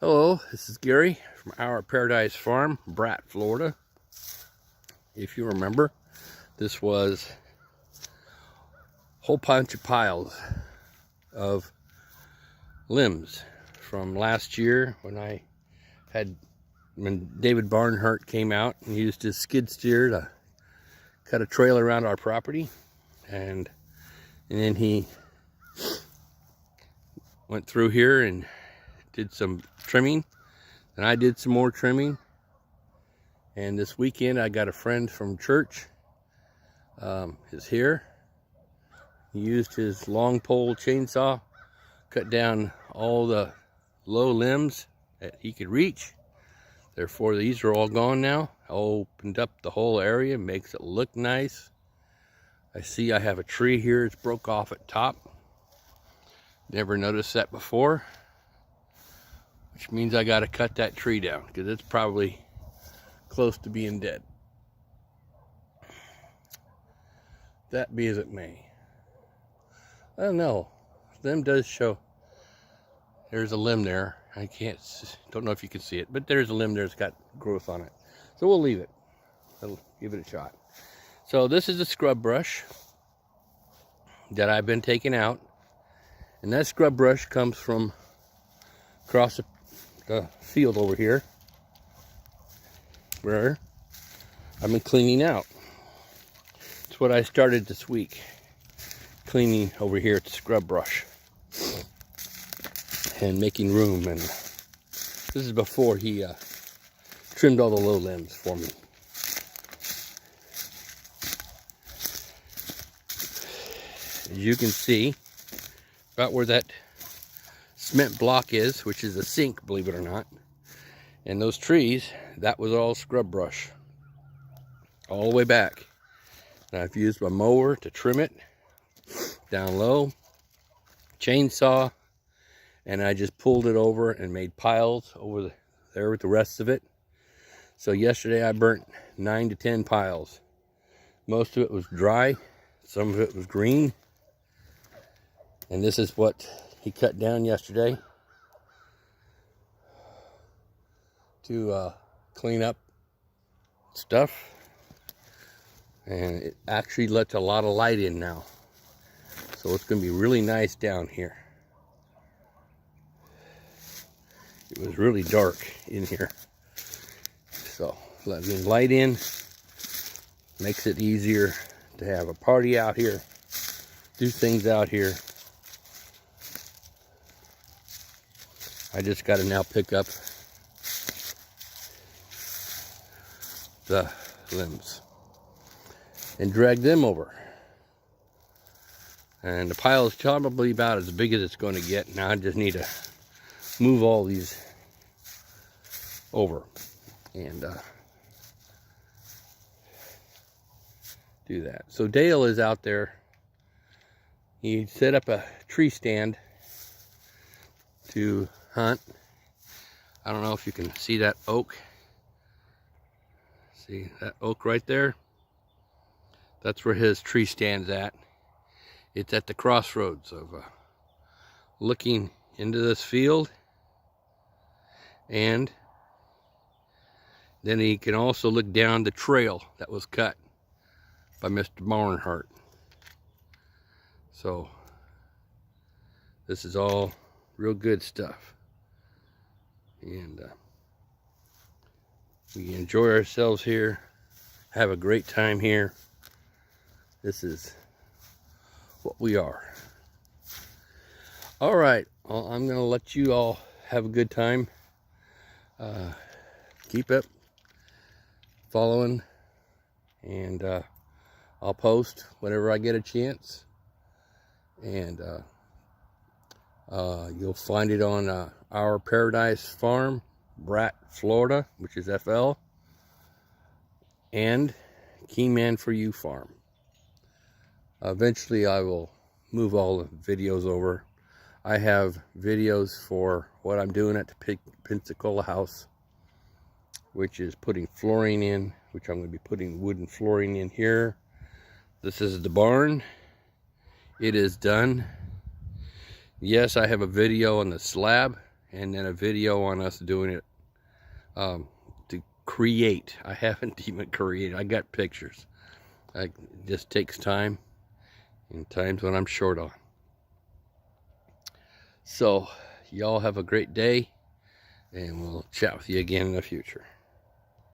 Hello, this is Gary from Our Paradise Farm, Bratt, Florida. If you remember, this was a whole bunch of piles of limbs from last year when David Barnhart came out and used his skid steer to cut a trail around our property, and then he went through here and did some trimming, and I did some more trimming. And this weekend I got a friend from church is here. He used his long pole chainsaw, cut down all the low limbs that he could reach. Therefore these are all gone now. I opened up the whole area, makes it look nice. I see I have a tree here, it's broke off at top. Never noticed that before, which means I got to cut that tree down because it's probably close to being dead. That be as it may. I don't know. Limb does show. There's a limb there. Don't know if you can see it, but there's a limb there that's got growth on it. So we'll leave it. I'll give it a shot. So this is a scrub brush that I've been taking out. And that scrub brush comes from across the field over here, where I've been cleaning out. It's what I started this week, cleaning over here at the scrub brush and making room. And this is before he trimmed all the low limbs for me. As you can see, about where that cement block is, which is a sink, believe it or not, and those trees, that was all scrub brush all the way back. And I've used my mower to trim it down low, chainsaw, and I just pulled it over and made piles over there with the rest of it. So yesterday I burnt 9 to 10 piles. Most of it was dry, some of it was green. And this is what he cut down yesterday to clean up stuff. And it actually lets a lot of light in now. So it's going to be really nice down here. It was really dark in here. So letting light in makes it easier to have a party out here, do things out here. I just got to now pick up the limbs and drag them over. And the pile is probably about as big as it's going to get. Now I just need to move all these over and do that. So Dale is out there. He set up a tree stand to hunt. I don't know if you can see that oak. See that oak right there? That's where his tree stand's at. It's at the crossroads of looking into this field, and then he can also look down the trail that was cut by Mr. Barnhart. So this is all real good stuff. And we enjoy ourselves here, have a great time here. This is what we are. All right, well, I'm gonna let you all have a good time. Keep up following, and I'll post whenever I get a chance. And you'll find it on Our Paradise Farm, Bratt, Florida, which is FL, and Key Man For You Farm. Eventually I will move all the videos over. I have videos for what I'm doing at the Pensacola house, which is putting flooring in, which I'm going to be putting wooden flooring in here. This is the barn. It is done. Yes, I have a video on the slab and then a video on us doing it to create. I haven't even created. I got pictures. It just takes time, and times when I'm short on. So y'all have a great day, and we'll chat with you again in the future.